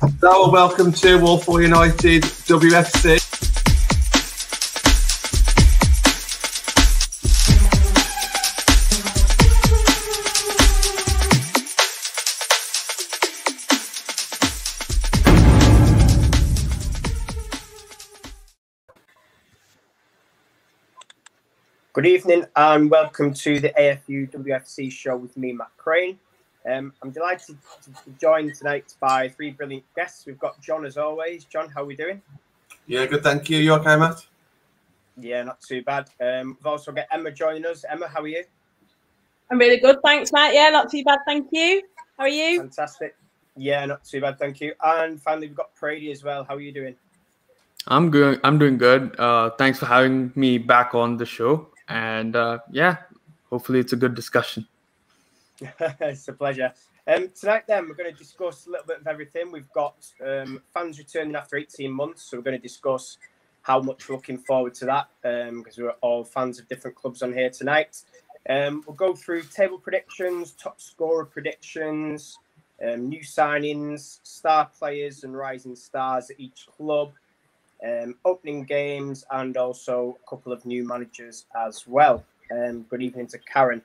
Hello, welcome to Walpole United WFC. Good evening and welcome to the AFU WFC show with me, Matt Crane. I'm delighted to be joined tonight by three brilliant guests. We've got John as always. John, how are we doing? Yeah, good, thank you. You okay, Matt? Yeah, not too bad. We've also got Emma joining us. Emma, how are you? I'm really good, thanks, Matt. Yeah, not too bad, thank you. How are you? Fantastic. Yeah, not too bad, thank you. And finally, we've got Prady as well. How are you doing? I'm doing good. Thanks for having me back on the show. And yeah, hopefully it's a good discussion. It's a pleasure. Tonight then, we're going to discuss a little bit of everything. We've got fans returning after 18 months, so we're going to discuss how much we're looking forward to that, because we're all fans of different clubs on here tonight. We'll go through table predictions, top scorer predictions, new signings, star players and rising stars at each club, opening games, and also a couple of new managers as well. Good evening to Karen.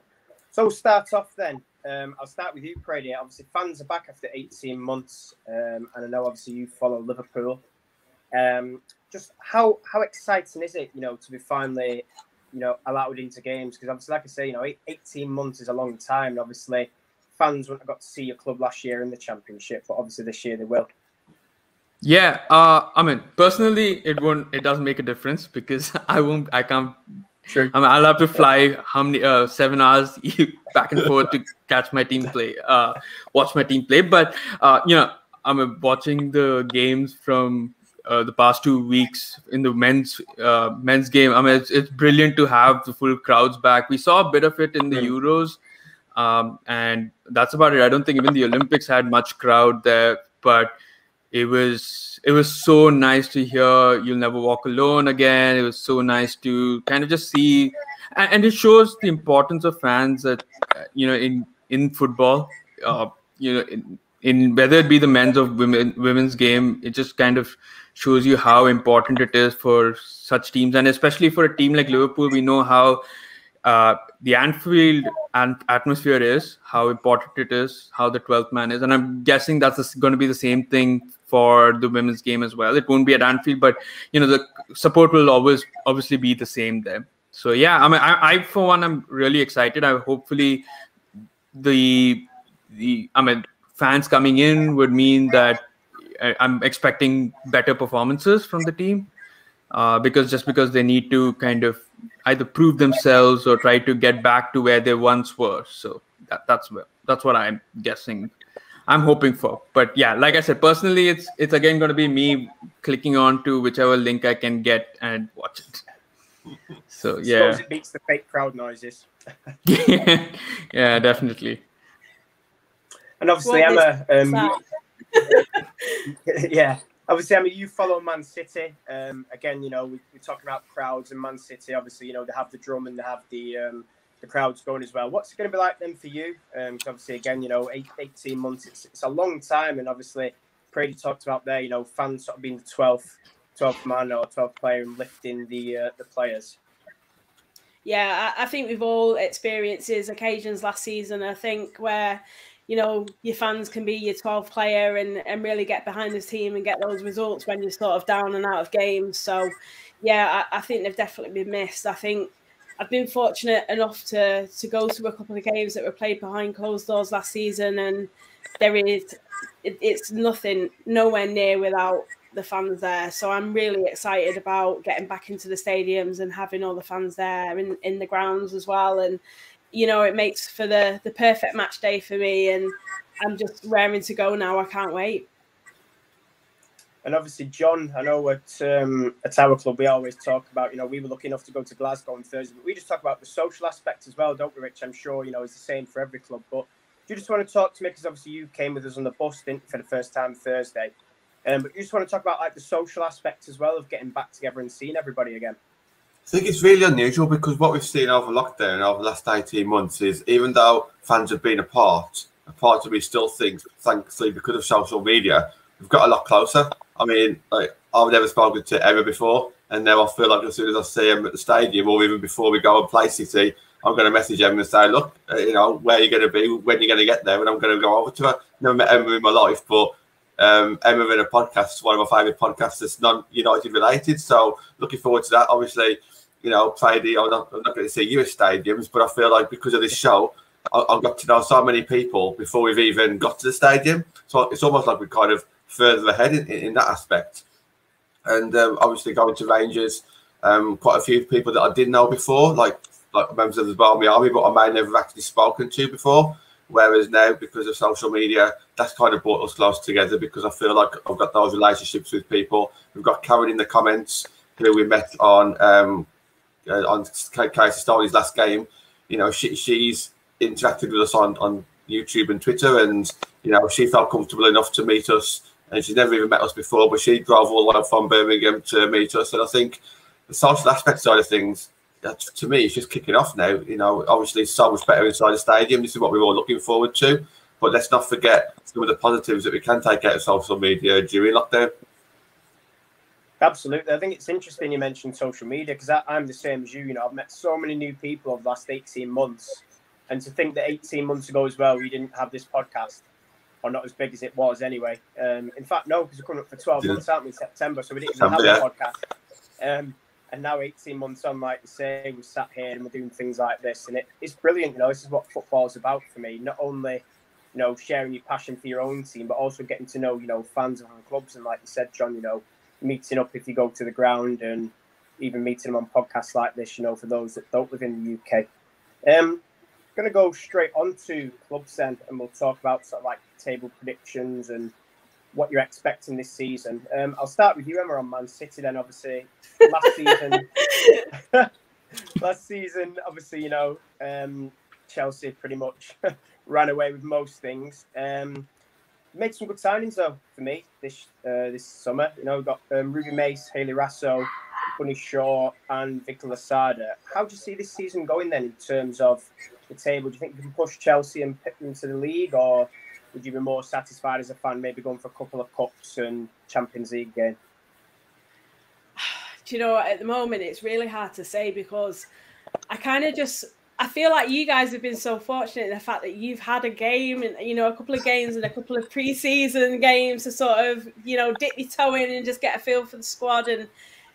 So we'll start off then. I'll start with you, Prady. Obviously, fans are back after 18 months, and I know obviously you follow Liverpool. Just how exciting is it, to be finally, allowed into games? Because obviously, like I say, 18 months is a long time. And obviously, fans wouldn't have got to see your club last year in the Championship, but obviously this year they will. Yeah, I mean, personally, it doesn't make a difference because I can't. Sure. I mean, I'll have to fly 7 hours back and forth to catch my team play, watch my team play. But I'm watching the games from the past 2 weeks in the men's game. I mean, it's brilliant to have the full crowds back. We saw a bit of it in the Euros, and that's about it. I don't think even the Olympics had much crowd there, but it was so nice to hear "You'll Never Walk Alone" again. It was so nice to kind of just see, and it shows the importance of fans that in football, in whether it be the men's or women's game, it just kind of shows you how important it is for such teams, and especially for a team like Liverpool. We know how the Anfield atmosphere is, how important it is, how the 12th man is, and I'm guessing that's going to be the same thing for the women's game as well. It won't be at Anfield, but the support will obviously be the same there. So yeah, I mean, I for one, I'm really excited. Hopefully the fans coming in would mean that I'm expecting better performances from the team, because they need to kind of either prove themselves or try to get back to where they once were. So that's what I'm guessing. I'm hoping for. But yeah, like I said, personally, it's again going to be me clicking on to whichever link I can get and watch it. So yeah, I suppose it beats the fake crowd noises. Yeah, definitely. And obviously, Emma, yeah. Obviously, Emma, you follow Man City. Again, we're talking about crowds and Man City. Obviously, they have the drum and they have the crowds going as well. What's it going to be like then for you? Obviously, again, 18 months, it's a long time. And obviously, Prady talked about there, fans sort of being the 12th man or 12th player and lifting the players. Yeah, I think we've all experienced occasions last season, I think, where your fans can be your 12th player and really get behind the team and get those results when you're sort of down and out of games. So, yeah, I think they've definitely been missed. I think I've been fortunate enough to go to a couple of games that were played behind closed doors last season, and it's nowhere near without the fans there. So I'm really excited about getting back into the stadiums and having all the fans there in the grounds as well. And it makes for the perfect match day for me, and I'm just raring to go now. I can't wait. And obviously, John, I know at our club we always talk about, we were lucky enough to go to Glasgow on Thursday, but we just talk about the social aspect as well, don't we, Rich? I'm sure, it's the same for every club. But do you just want to talk to me, because obviously you came with us on the bus, didn't you, for the first time Thursday? But you just want to talk about the social aspect as well of getting back together and seeing everybody again. I think it's really unusual because what we've seen over lockdown over the last 18 months is, even though fans have been apart of me still think, thankfully, because of social media, we've got a lot closer. I mean, like, I've never spoken to Emma before, and now I feel like as soon as I see him at the stadium, or even before we go and play City, I'm going to message Emma and say, look, you know, where are you going to be, when you're going to get there, and I'm going to go over to her. Never met Emma in my life, but Emma in a podcast is one of my favourite podcasts that's non-United related, so looking forward to that. Obviously, you know, Prady, I'm not going to see you at stadiums, but I feel like because of this show, I've got to know so many people before we've even got to the stadium. So it's almost like we're kind of further ahead in that aspect. And obviously going to Rangers, quite a few people that I didn't know before, like members of the Barmy Army, but I may never have actually spoken to before. Whereas now, because of social media, that's kind of brought us close together, because I feel like I've got those relationships with people. We've got Karen in the comments, who we met on Casey Stoney's last game. You know, she's interacted with us on YouTube and Twitter, and you know, she felt comfortable enough to meet us, and she's never even met us before, but she drove all the way from Birmingham to meet us. And I think the social aspect side of things, to me, it's just kicking off now. You know, obviously so much better inside the stadium. This is what we're all looking forward to, but let's not forget some of the positives that we can take out of social media during lockdown. Absolutely. I think it's interesting you mentioned social media, because I'm the same as you. You know, I've met so many new people over the last 18 months. And to think that 18 months ago as well, we didn't have this podcast, or not as big as it was anyway. In fact, no, because we're coming up for 12 months, aren't we, in September, so we didn't even have a podcast. And now 18 months on, like you say, we're sat here and we're doing things like this. And it's brilliant, you know, this is what football's about for me. Not only, you know, sharing your passion for your own team, but also getting to know, you know, fans of our clubs. And like you said, John, you know, meeting up if you go to the ground, and even meeting them on podcasts like this, you know, for those that don't live in the UK. Going to go straight on to clubs then, and we'll talk about sort of like table predictions and what you're expecting this season. I'll start with you, Emma, on Man City then. Obviously, last season, obviously, you know, Chelsea pretty much ran away with most things. Made some good signings though for me this summer. You know, we've got Ruby Mace, Hayley Rasso, Bunny Shaw, and Victor Lasada. How do you see this season going then in terms of the table? Do you think you can push Chelsea and pick them to the league, or would you be more satisfied as a fan maybe going for a couple of cups and Champions League game? Do you know, at the moment it's really hard to say, because I feel like you guys have been so fortunate in the fact that you've had a game and, you know, a couple of games and a couple of pre-season games to sort of, you know, dip your toe in and just get a feel for the squad. And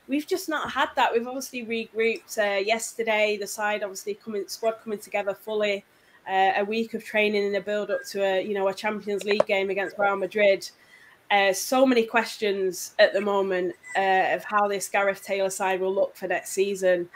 we've just not had that. We've obviously regrouped yesterday. The side obviously squad coming together fully. A week of training in a build-up to a Champions League game against Real Madrid. So many questions at the moment of how this Gareth Taylor side will look for next season.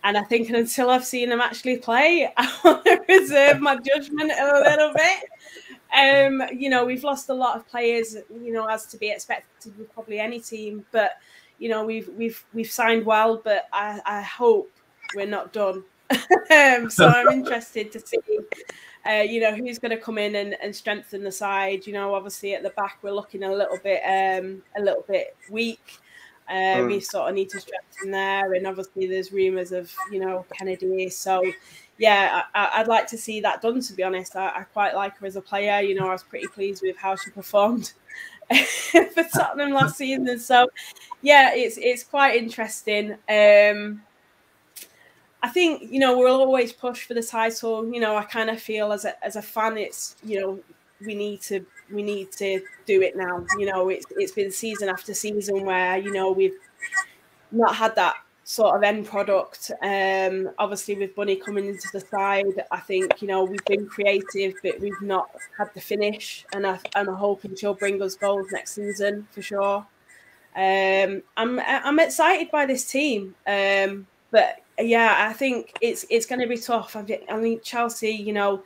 And I think until I've seen them actually play, I want to reserve my judgment a little bit. You know, we've lost a lot of players, you know, as to be expected with probably any team. But, you know, we've signed well, but I hope we're not done. So I'm interested to see, you know, who's going to come in and strengthen the side. You know, obviously at the back we're looking a little bit weak. We sort of need to strengthen there, and obviously there's rumours of, you know, Kennedy. So yeah, I'd like to see that done. To be honest, I quite like her as a player. You know, I was pretty pleased with how she performed for Tottenham last season. So yeah, it's quite interesting. I think, you know, we'll always push for the title. You know, I kind of feel as a fan, it's, you know, we need to do it now. You know, it's been season after season where, you know, we've not had that sort of end product. Obviously with Bunny coming into the side, I think, you know, we've been creative, but we've not had the finish, and I'm hoping she'll bring us goals next season for sure. I'm excited by this team, but yeah, I think it's going to be tough. I think Chelsea, you know,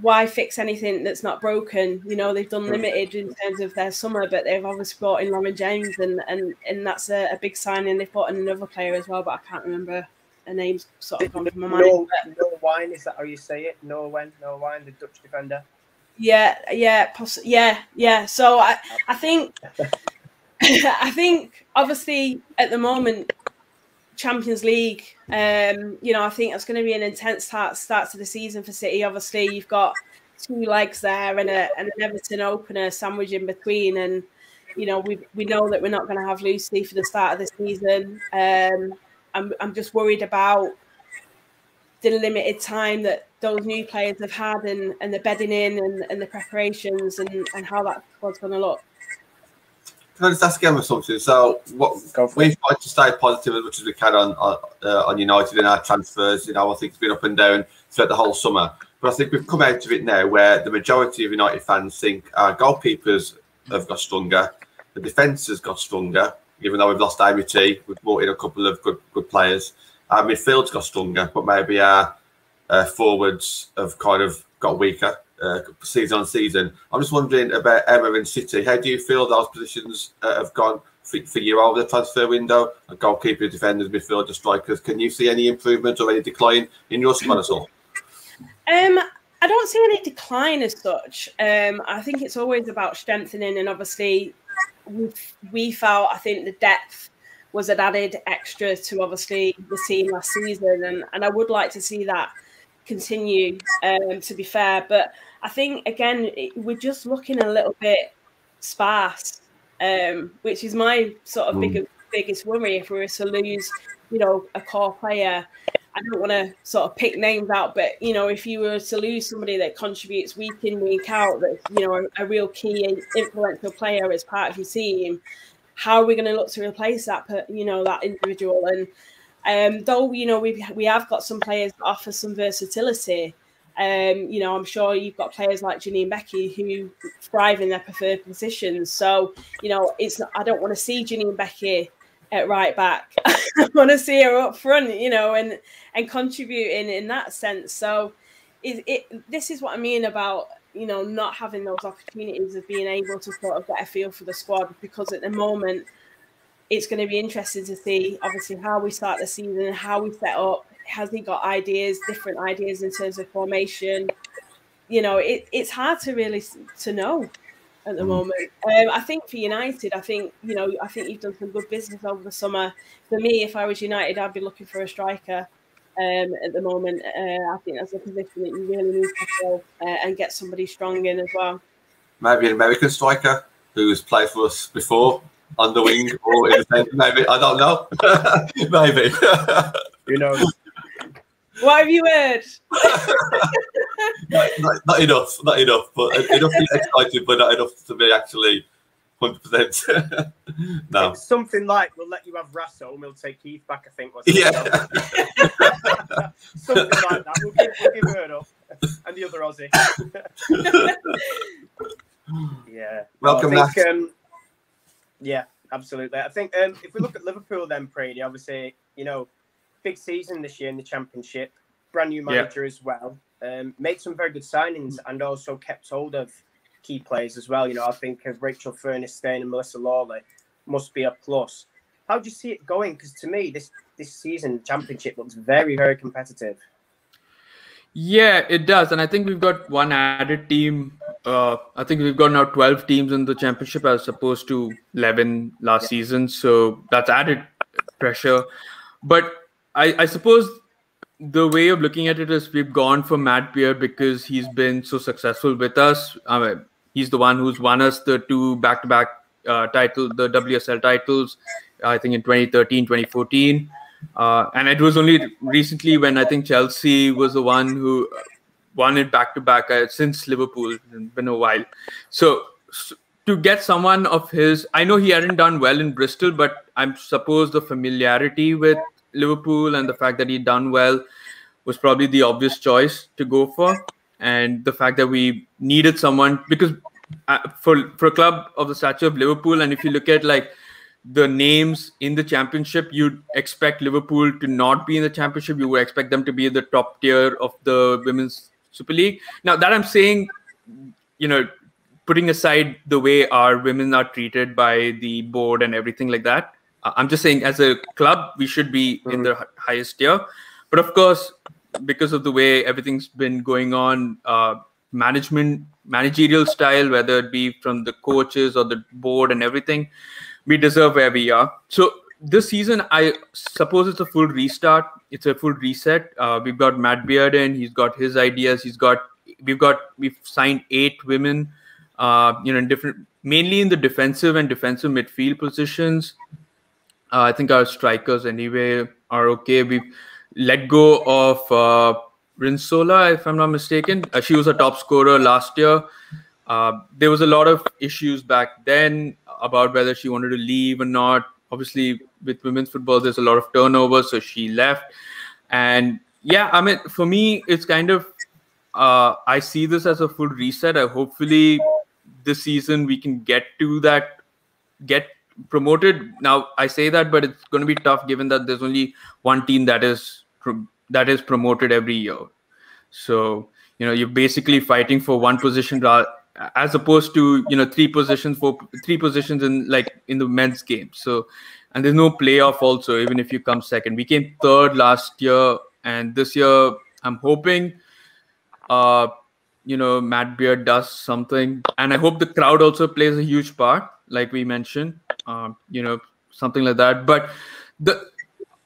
why fix anything that's not broken? You know, they've done limited in terms of their summer, but they've obviously brought in Lauren James, and that's a big signing. They've brought in another player as well, but I can't remember her name's sort of gone from my mind. Noah Wine, is that how you say it? Noah Wine, the Dutch defender. Yeah. So I think I think obviously at the moment, Champions League, you know, I think that's going to be an intense start to the season for City. Obviously, you've got 2 legs there and an Everton opener sandwich in between, and you know, we know that we're not going to have Lucy for the start of the season. I'm just worried about the limited time that those new players have had and the bedding in and the preparations and how that squad's going to look. Can I just ask him something? So, we've tried to stay positive as much as we can on United in our transfers. You know, I think it's been up and down throughout the whole summer. But I think we've come out of it now where the majority of United fans think our goalkeepers have got stronger, the defence has got stronger, even though we've lost ABT, we've brought in a couple of good players. Our midfield's got stronger, but maybe our forwards have kind of got weaker season on season. I'm just wondering about Emma and City. How do you feel those positions have gone for you over the transfer window? Goalkeeper, defenders, midfielders, strikers. Can you see any improvement or any decline in your squad at all? I don't see any decline as such. I think it's always about strengthening, and obviously we felt, I think the depth was an added extra to obviously the team last season, and I would like to see that continue, to be fair. But I think, again, we're just looking a little bit sparse, which is my sort of biggest worry. If we were to lose, you know, a core player, I don't want to sort of pick names out, but, you know, if you were to lose somebody that contributes week in, week out, that's, you know, a real key influential player as part of your team, how are we going to look to replace that, you know, that individual? And though, you know, we have got some players that offer some versatility, you know, I'm sure you've got players like Janine Becky who thrive in their preferred positions. So, you know, I don't want to see Janine Becky at right back. I want to see her up front, you know, and contributing in that sense. So this is what I mean about, you know, not having those opportunities of being able to sort of get a feel for the squad, because at the moment it's going to be interesting to see obviously how we start the season, how we set up. Has he got different ideas in terms of formation? You know, it's hard to really to know at the moment. I think for United, I think you've done some good business over the summer. For me, if I was United, I'd be looking for a striker at the moment. I think that's a position that you really need to fill and get somebody strong in as well. Maybe an American striker who's played for us before on the wing or in the centre, maybe. I don't know. Maybe. Who knows? What have you heard? not enough, but enough to be excited, but not enough to be actually 100%. No. It's something like, we'll let you have Rasso and we'll take Keith back, I think. Yeah. Something like that. We'll give her up. And the other Aussie. Yeah. Welcome, I think, yeah, absolutely. I think if we look at Liverpool then, Prady, obviously, you know, big season this year in the Championship, brand new manager as well, made some very good signings and also kept hold of key players as well. You know, I think of Rachel Furness staying and Melissa Lawley must be a plus. How do you see it going? Because to me, this season Championship looks very, very competitive. Yeah, it does. And I think we've got one added team. I think we've got now 12 teams in the Championship as opposed to 11 last season. So that's added pressure. But I suppose the way of looking at it is we've gone for Matt Beard because he's been so successful with us. I mean, he's the one who's won us the 2 back-to-back the WSL titles, I think in 2013, 2014. And it was only recently when I think Chelsea was the one who won it back-to-back since Liverpool. It's been a while. So to get someone of his, I know he hadn't done well in Bristol, but I suppose the familiarity with Liverpool and the fact that he'd done well was probably the obvious choice to go for. And the fact that we needed someone, because for a club of the stature of Liverpool, and if you look at like the names in the Championship, you'd expect Liverpool to not be in the Championship. You would expect them to be the top tier of the Women's Super League. Now that I'm saying, you know, putting aside the way our women are treated by the board and everything like that, I'm just saying as a club, we should be in the highest tier. But of course, because of the way everything's been going on, managerial style, whether it be from the coaches or the board and everything, we deserve where we are. So this season, I suppose it's a full restart. It's a full reset. We've got Matt Beard in. He's got his ideas. We've signed 8 women mainly in the defensive and defensive midfield positions. I think our strikers anyway are okay. We've let go of Rinsola, if I'm not mistaken. She was a top scorer last year. There was a lot of issues back then about whether she wanted to leave or not. Obviously, with women's football, there's a lot of turnover, so she left. And yeah, I mean, for me, it's kind of, I see this as a full reset. Hopefully this season we can get promoted. Now I say that, but it's going to be tough given that there's only one team that is promoted every year. So you're basically fighting for one position as opposed to three positions in the men's game. So, and there's no playoff also, even if you come second. We came third last year, and this year I'm hoping Matt Beard does something, and I hope the crowd also plays a huge part, like we mentioned, something like that. But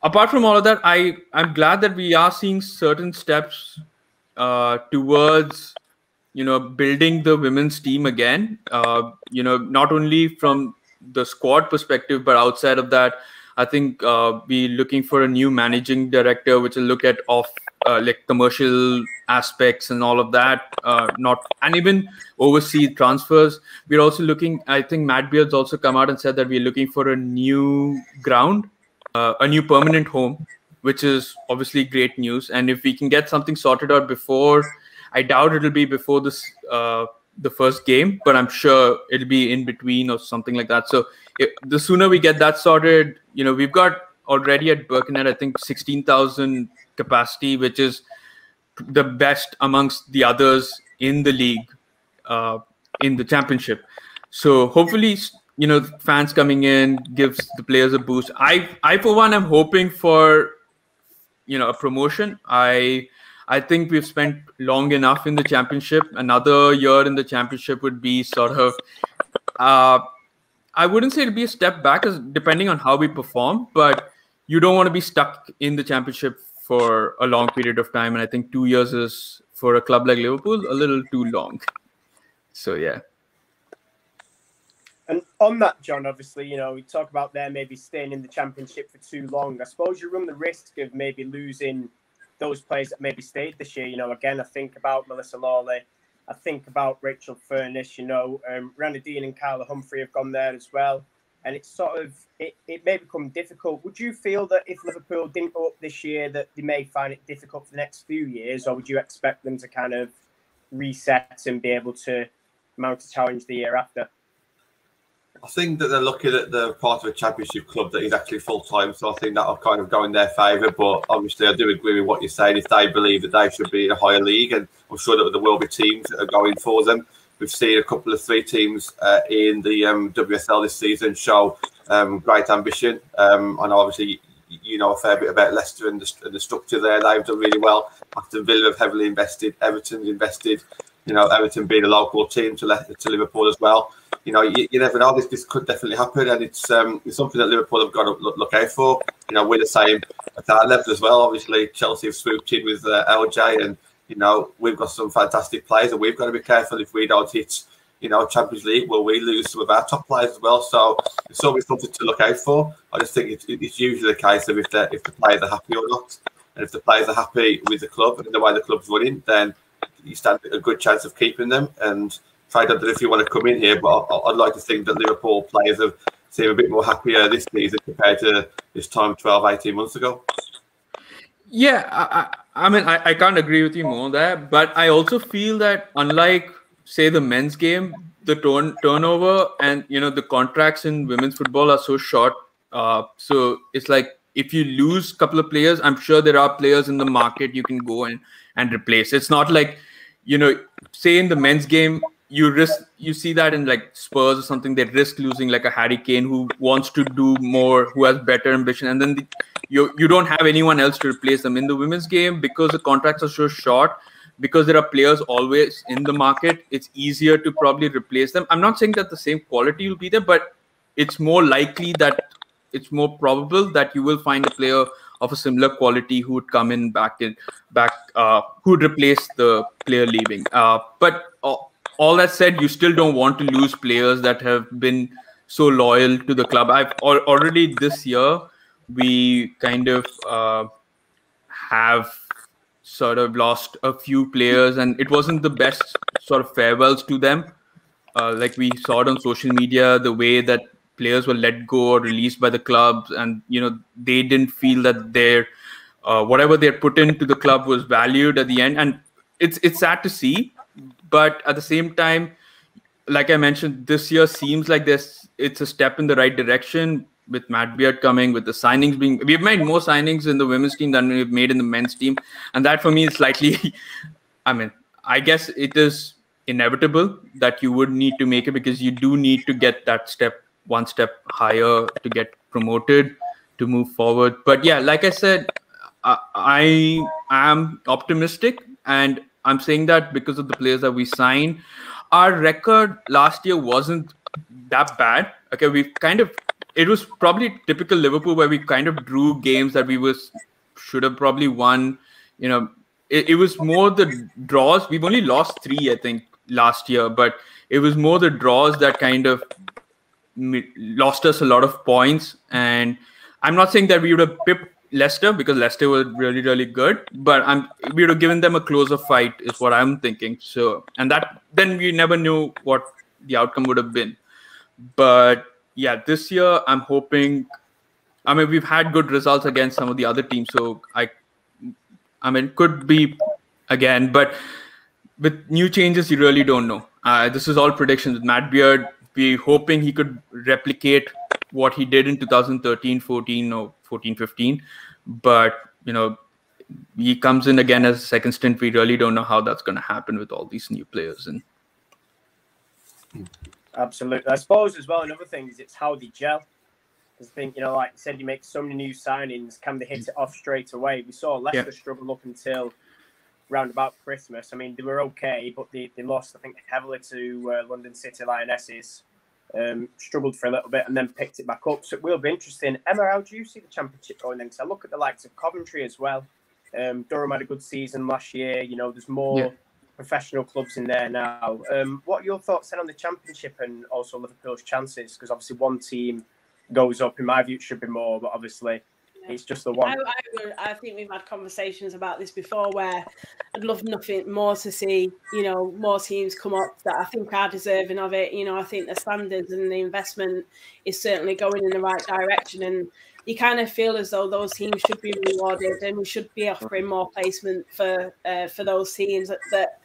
apart from all of that, I'm glad that we are seeing certain steps towards building the women's team again. Not only from the squad perspective, but outside of that, I think we're looking for a new managing director, which will look at like commercial aspects and all of that, and even oversee transfers. We're also looking, I think Matt Beard's also come out and said that we're looking for a new ground, a new permanent home, which is obviously great news. And if we can get something sorted out before, I doubt it'll be before this the first game, but I'm sure it'll be in between or something like that. So the sooner we get that sorted, we've got already at Birkenhead, I think 16,000 capacity, which is the best amongst the others in the league, in the championship. So hopefully, fans coming in gives the players a boost. I for one, am hoping for, a promotion. I think we've spent long enough in the championship. Another year in the championship would be sort of, I wouldn't say it'd be a step back, depending on how we perform, but you don't want to be stuck in the championship for a long period of time. And I think 2 years is, for a club like Liverpool, a little too long. So, yeah. And on that, John, obviously, we talk about there maybe staying in the championship for too long. I suppose you run the risk of maybe losing those players that maybe stayed this year. Again, I think about Melissa Lawley. I think about Rachel Furnish, Rana Dean and Carla Humphrey have gone there as well. And it's sort of, it may become difficult. Would you feel that if Liverpool didn't go up this year, that they may find it difficult for the next few years? Or would you expect them to kind of reset and be able to mount a challenge the year after? I think that they're lucky that they're part of a championship club that is actually full-time. So I think that'll kind of go in their favour. But obviously, I do agree with what you're saying. If they believe that they should be in a higher league, and I'm sure that there will be teams that are going for them. We've seen a couple of 3 teams in the WSL this season show great ambition. And obviously, a fair bit about Leicester and the structure there. They've done really well. Aston Villa have heavily invested. Everton's invested. Everton being a local team to Liverpool as well. You never know. This could definitely happen, and it's something that Liverpool have got to look out for. We're the same at that level as well. Obviously, Chelsea have swooped in with LJ, and we've got some fantastic players, and we've got to be careful if we don't hit Champions League. Will we lose some of our top players as well? So it's always something to look out for. I just think it's usually the case of if the players are happy or not, and if the players are happy with the club and the way the club's running, then you stand a good chance of keeping them. And I don't know if you want to come in here, but I'd like to think that Liverpool players have seemed a bit more happier this season compared to this time 12, 18 months ago. Yeah, I mean, I can't agree with you more there, but I also feel that unlike, say, the men's game, the turnover and, the contracts in women's football are so short. So it's like, if you lose a couple of players, I'm sure there are players in the market you can go and replace. It's not like, say in the men's game, you see that in like Spurs or something, they risk losing like a Harry Kane who wants to do more, who has better ambition, and then you don't have anyone else to replace them. In the women's game, because the contracts are so short, because there are players always in the market, it's easier to probably replace them. I'm not saying that the same quality will be there, but it's more likely that it's more probable that you will find a player of a similar quality who would come in back who would replace the player leaving. But all that said, you still don't want to lose players that have been so loyal to the club. Already this year, we kind of have sort of lost a few players, and it wasn't the best sort of farewells to them. Like we saw it on social media, the way that players were let go or released by the clubs, and they didn't feel that their whatever they had put into the club was valued at the end, and it's sad to see. But at the same time, like I mentioned, this year seems like it's a step in the right direction with Matt Beard coming, with the signings we've made more signings in the women's team than we've made in the men's team, and that for me is slightly I mean, I guess it is inevitable that you would need to make it, because you do need to get that one step higher to get promoted, to move forward. But yeah, like I said, I am optimistic, and I'm saying that because of the players that we signed. Our record last year wasn't that bad. Okay, it was probably typical Liverpool, where we kind of drew games that we should have probably won. It was more the draws. We've only lost 3, I think, last year, but it was more the draws that kind of lost us a lot of points. And I'm not saying that we would have pipped Leicester, because Leicester were really, really good, but we would have given them a closer fight, is what I'm thinking. So, and then we never knew what the outcome would have been. But yeah, this year I'm hoping. I mean, we've had good results against some of the other teams, so I mean, it could be again, but with new changes, you really don't know. This is all predictions. With Matt Beard, we're hoping he could replicate what he did in 2013-14 or 14-15, but he comes in again as a second stint. We really don't know how that's going to happen with all these new players. And absolutely, I suppose as well, another thing is it's how they gel. Because I think, like you said, you make so many new signings, can they hit it off straight away? We saw Leicester struggle up until round about Christmas. I mean, they were okay, but they lost, I think, heavily to London City Lionesses. Struggled for a little bit and then picked it back up. So it will be interesting. Emma, how do you see the Championship going then? Because I look at the likes of Coventry as well. Durham had a good season last year. There's more professional clubs in there now. What are your thoughts then on the Championship and also Liverpool's chances? Because obviously one team goes up. In my view, it should be more, but obviously it's just the one. I think we've had conversations about this before, where I'd love nothing more to see, more teams come up that I think are deserving of it. I think the standards and the investment is certainly going in the right direction, and you kind of feel as though those teams should be rewarded, and we should be offering more placement for those teams. That,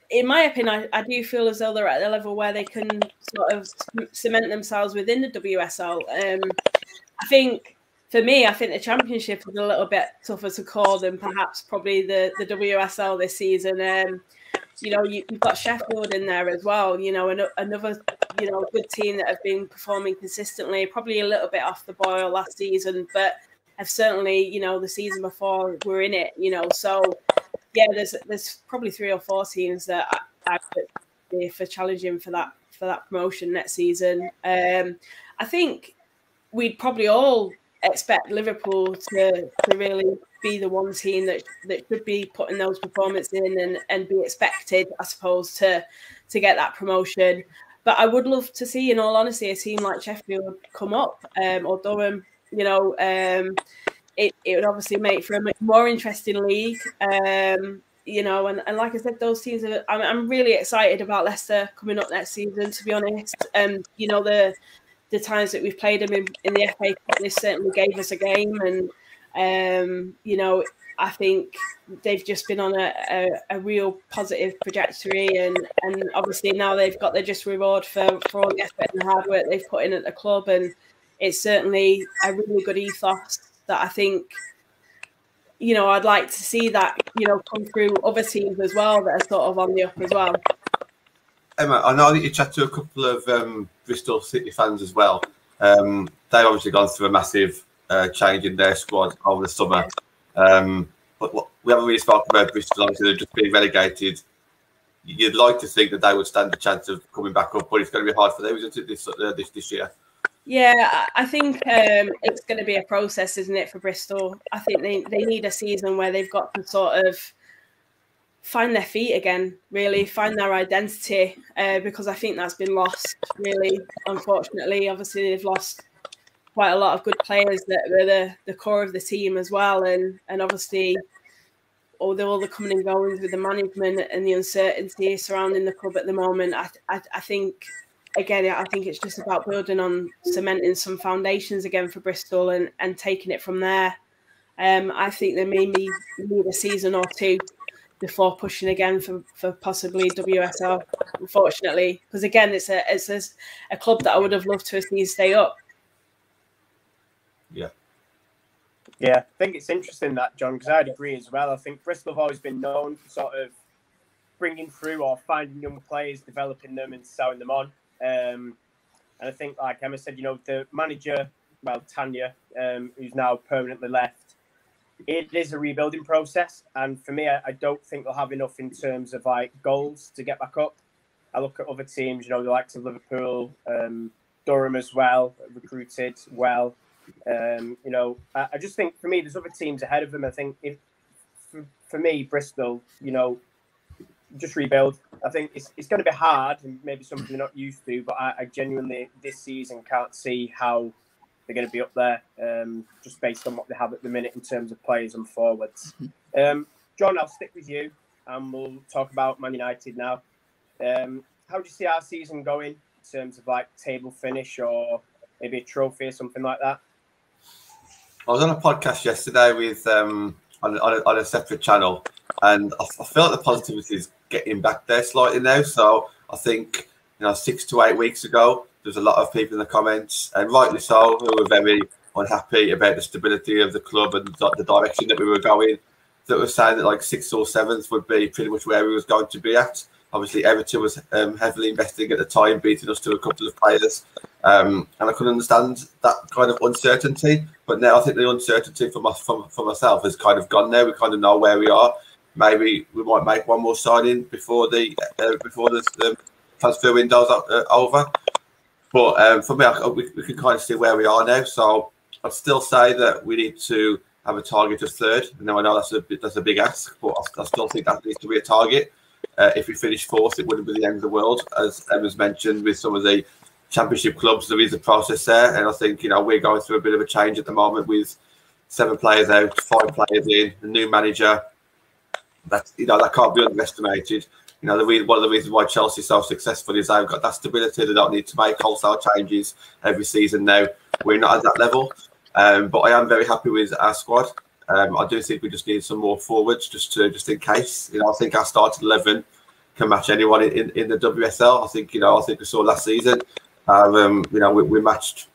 in my opinion, I do feel as though they're at a level where they can sort of cement themselves within the WSL. I think. For me, I think the Championship is a little bit tougher to call than perhaps probably the WSL this season. You've got Sheffield in there as well. Another good team that have been performing consistently. Probably a little bit off the boil last season, but have certainly the season before were in it. So yeah, there's probably 3 or 4 teams that I could be for challenging for that promotion next season. I think we'd probably all expect Liverpool to really be the one team that should be putting those performances in and be expected, I suppose, to get that promotion. But I would love to see, in all honesty, a team like Sheffield come up, or Durham. It would obviously make for a much more interesting league. And like I said, those teams I'm really excited about Leicester coming up next season, to be honest. The times that we've played them in the FA Cup, they certainly gave us a game, and I think they've just been on a real positive trajectory, and obviously now they've got their just reward for all the effort and the hard work they've put in at the club, and it's certainly a really good ethos that I think I'd like to see that come through other teams as well that are sort of on the up as well. Emma, I know that you chat to a couple of Bristol City fans as well. They've obviously gone through a massive change in their squad over the summer. But we haven't really spoken about Bristol. Obviously, they've just been relegated. You'd like to think that they would stand a chance of coming back up, but it's going to be hard for them, isn't it, this year? Yeah, I think it's going to be a process, isn't it, for Bristol? I think they need a season where they've got to sort of find their feet again, really find their identity, because I think that's been lost, really, unfortunately. Obviously, they've lost quite a lot of good players that were the core of the team as well, and obviously all the coming and goings with the management and the uncertainty surrounding the club at the moment. I think, again, I think it's just about building on cementing some foundations again for Bristol and taking it from there. I think they maybe need a season or two before pushing again for possibly WSL, unfortunately, because again, it's a club that I would have loved to have seen stay up. Yeah, I think it's interesting that, John, because I'd agree as well. I think Bristol have always been known for sort of bringing through or finding young players, developing them and selling them on. And I think, like Emma said, you know, the manager, well, Tanya, who's now permanently left, it is a rebuilding process. And for me, I don't think they'll have enough in terms of like goals to get back up. I look at other teams, you know, the likes of Liverpool, Durham as well, recruited well. You know, I just think for me, there's other teams ahead of them. I think for me, Bristol, you know, just rebuild. I think it's going to be hard and maybe something they're not used to, but I genuinely this season can't see how they're going to be up there, just based on what they have at the minute in terms of players and forwards. John, I'll stick with you and we'll talk about Man United now. How do you see our season going in terms of like table finish or maybe a trophy or something like that? I was on a podcast yesterday with on a separate channel, and I feel like the positivity is getting back there slightly now. So I think, you know, 6 to 8 weeks ago, there's a lot of people in the comments, and rightly so, who were very unhappy about the stability of the club and the direction that we were going. That were saying that like 6th or 7th would be pretty much where we was going to be at. Obviously, Everton was heavily investing at the time, beating us to a couple of players. And I couldn't understand that kind of uncertainty. But now I think the uncertainty for myself has kind of gone now. We kind of know where we are. Maybe we might make one more signing before the transfer window's over. But for me, we can kind of see where we are now. So I'd still say that we need to have a target of 3rd. And now I know that's a big ask, but I still think that needs to be a target. If we finish 4th, it wouldn't be the end of the world. As Emma's mentioned, with some of the championship clubs, there is a process there. And I think, you know, we're going through a bit of a change at the moment with 7 players out, 5 players in, a new manager. That, you know, that can't be underestimated. You know, one of the reasons why Chelsea is so successful is they've got that stability. They don't need to make wholesale changes every season now. We're not at that level. But I am very happy with our squad. I do think we just need some more forwards, just in case. You know, I think our starting 11 can match anyone in the WSL. I think we saw last season. You know, we matched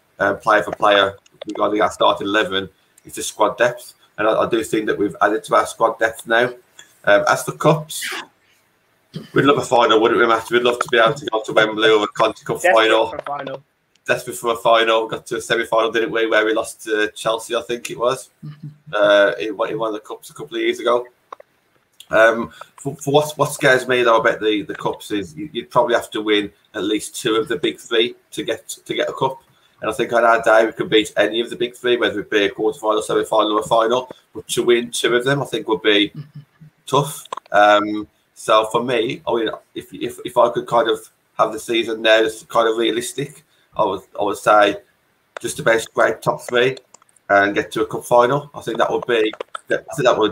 player for player regarding our starting 11. It's just squad depth, and I do think that we've added to our squad depth now. As for cups, we'd love a final, wouldn't we, Matt? We'd love to be able to go to Wembley or a Conti Cup final. Desperate for a final. Got to a semi-final, didn't we, where we lost to Chelsea, I think it was, in one of the cups a couple of years ago. For what scares me though about the cups is you'd probably have to win at least 2 of the big 3 to get a cup. And I think on our day we could beat any of the big 3, whether it be a quarter-final, semi-final, or a final. But to win 2 of them, I think would be tough. So for me, I mean, if I could kind of have the season now that's kind of realistic, I would say just about scrape top 3 and get to a cup final. I think that would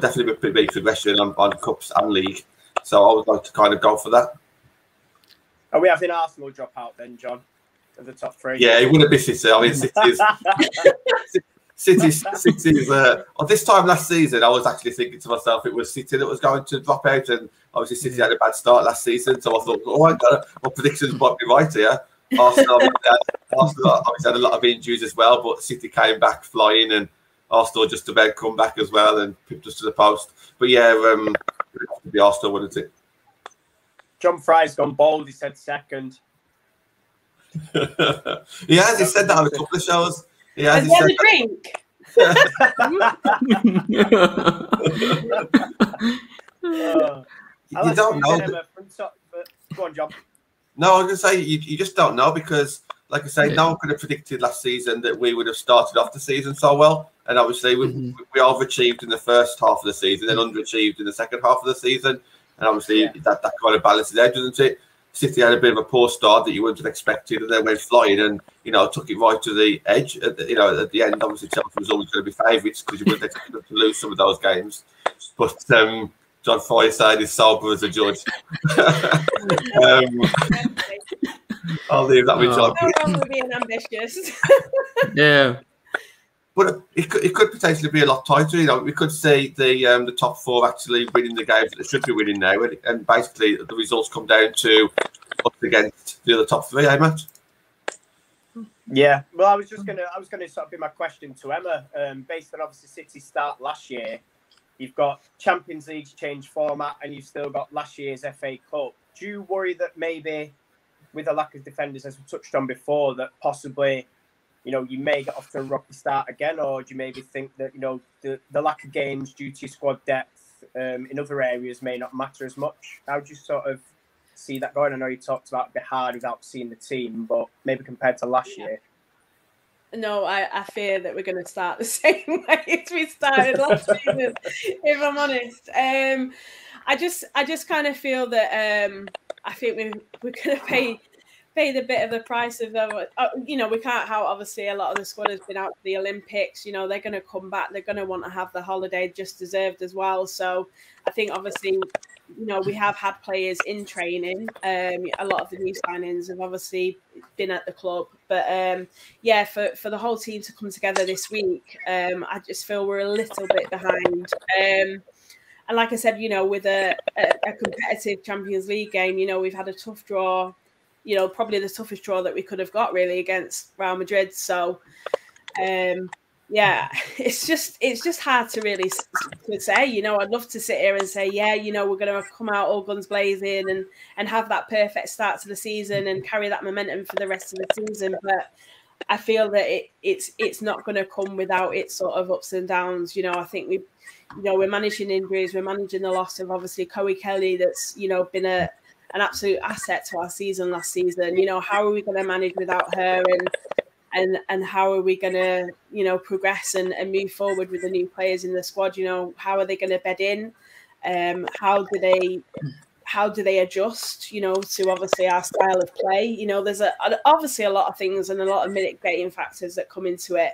definitely be a big progression on cups and league. So I would like to kind of go for that. Are we having Arsenal drop out then, John, of the top 3? Yeah, it wouldn't be City. I mean, City's. This time last season, I was actually thinking to myself it was City that was going to drop out, and obviously City had a bad start last season. So I thought, my predictions might be right here. Arsenal obviously had a lot of injuries as well, but City came back flying, and Arsenal just about come back as well and pipped us to the post. But yeah, it would have to be Arsenal, wouldn't it? John Fry's gone bold. He said 2nd. He has. He said that on a couple of shows. He has. Has he drink? You don't know. Go on, John. No, I was going to say, you just don't know because, like I say, no one could have predicted last season that we would have started off the season so well. And obviously, we overachieved in the first half of the season and underachieved in the second half of the season. and obviously that kind of balances out, doesn't it? City had a bit of a poor start that you wouldn't have expected, and then went flying and, you know, took it right to the edge. At the end, obviously Chelsea was always going to be favourites because you wouldn't expect them to lose some of those games. But John Fireside is sober as a judge. I'll leave that with John. No wrong with being ambitious. Yeah. But it could potentially be a lot tighter. You know, we could see the top four actually winning the games that they should be winning now, and basically the results come down to us against the other top three, eh, Matt? Yeah. Well, I was going to sort of be my question to Emma. Based on obviously City's start last year, you've got Champions League change format, and you've still got last year's FA Cup. Do you worry that maybe with a lack of defenders, as we touched on before, that possibly, you know, you may get off to a rocky start again, or do you maybe think that, you know, the lack of games due to squad depth in other areas may not matter as much? How do you sort of see that going? I know you talked about a bit hard without seeing the team, but maybe compared to last year. No, I fear that we're going to start the same way as we started last season, if I'm honest. I just kind of feel that I think we're going to pay the bit of the price of the, you know, we can't help, obviously a lot of the squad has been out for the Olympics, you know, they're going to come back, they're going to want to have the holiday just deserved as well. So I think obviously, you know, we have had players in training. A lot of the new signings have obviously been at the club, but yeah, for the whole team to come together this week, I just feel we're a little bit behind. And like I said, you know, with a competitive Champions League game, you know, we've had a tough draw, you know, probably the toughest draw that we could have got really against Real Madrid. So, yeah, it's just hard to really to say. You know, I'd love to sit here and say, yeah, you know, we're going to come out all guns blazing and have that perfect start to the season and carry that momentum for the rest of the season. But I feel that it's not going to come without its sort of ups and downs. You know, I think we're managing injuries, we're managing the loss of obviously Chloe Kelly, that's, you know, been an absolute asset to our season last season. You know, how are we going to manage without her, and how are we going to, you know, progress and move forward with the new players in the squad? You know, how are they going to bed in? How do they adjust, you know, to obviously our style of play? You know, there's obviously a lot of things and a lot of mitigating factors that come into it.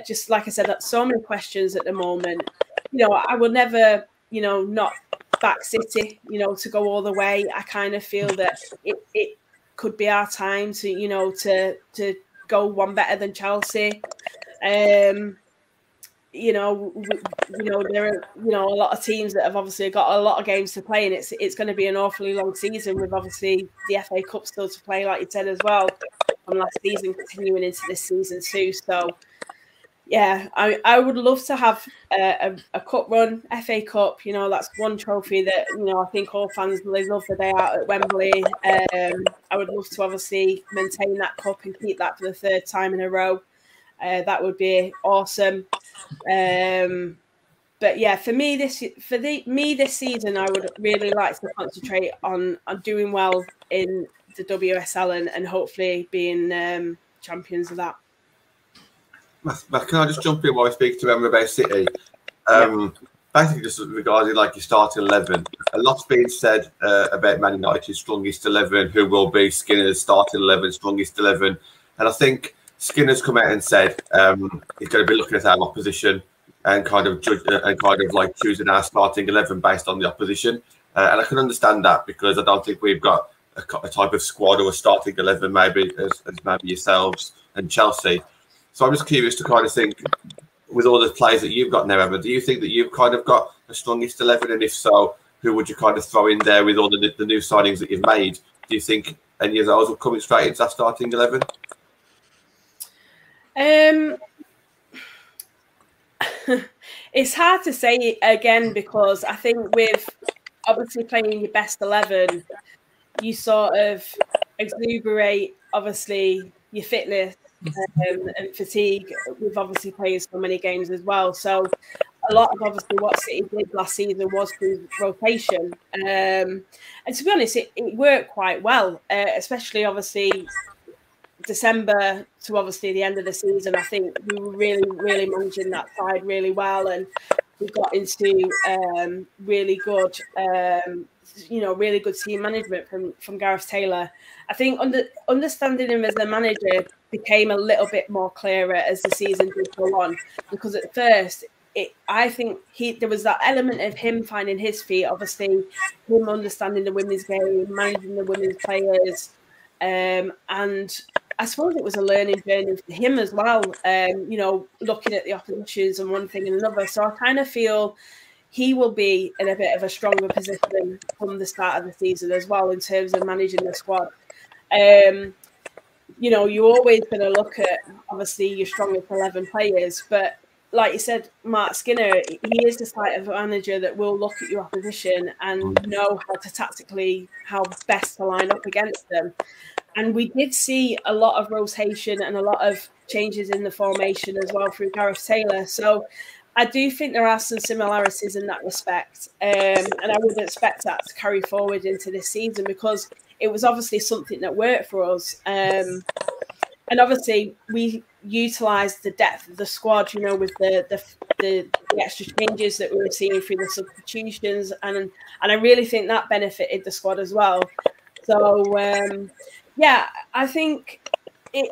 Just like I said, that's so many questions at the moment. You know, I will never, you know, not back City, you know, to go all the way. I kind of feel that it could be our time to, you know, to go one better than Chelsea. You know, there are, you know, a lot of teams that have obviously got a lot of games to play, and it's going to be an awfully long season with obviously the FA Cup still to play, like you said as well, from last season continuing into this season too. So yeah, I would love to have a cup run, FA Cup. You know, that's one trophy that, you know, I think all fans really love the day out at Wembley. I would love to obviously maintain that cup and keep that for the third time in a row. That would be awesome. But yeah, for me this season, I would really like to concentrate on doing well in the WSL and hopefully being champions of that. Matt, can I just jump in while I speak to Emma about City? Basically, just regarding like your starting 11, a lot's being said about Man United's strongest 11, who will be Skinner's starting 11, strongest 11, and I think Skinner's come out and said he's going to be looking at our opposition and kind of judge and kind of like choosing our starting 11 based on the opposition, and I can understand that because I don't think we've got a type of squad or a starting 11 maybe as maybe yourselves and Chelsea. So I'm just curious to kind of think, with all the players that you've got now, Emma, do you think that you've kind of got the strongest 11? And if so, who would you kind of throw in there with all the new signings that you've made? Do you think any of those will come straight into that starting 11? It's hard to say again, because I think with obviously playing your best 11, you sort of exuberate obviously your fitness and fatigue with obviously playing so many games as well. So a lot of obviously what City did last season was through rotation, and to be honest, it worked quite well, especially obviously December to obviously the end of the season. I think we were really managing that side really well, and we got into really good you know, really good team management from Gareth Taylor. I think understanding him as a manager became a little bit more clearer as the season did go on, because at first I think there was that element of him finding his feet, obviously him understanding the women's game, managing the women's players, and I suppose it was a learning journey for him as well, you know, looking at the oppositions and one thing and another. So I kind of feel he will be in a bit of a stronger position from the start of the season as well in terms of managing the squad. You know, you're always going to look at, obviously, your strongest 11 players, but like you said, Mark Skinner, he is the type of manager that will look at your opposition and know how to tactically, how best to line up against them. And we did see a lot of rotation and a lot of changes in the formation as well through Gareth Taylor. So I do think there are some similarities in that respect. And I would expect that to carry forward into this season, because it was obviously something that worked for us. And obviously we utilised the depth of the squad, you know, with the extra changes that we were seeing through the substitutions. And I really think that benefited the squad as well. So, yeah, I think it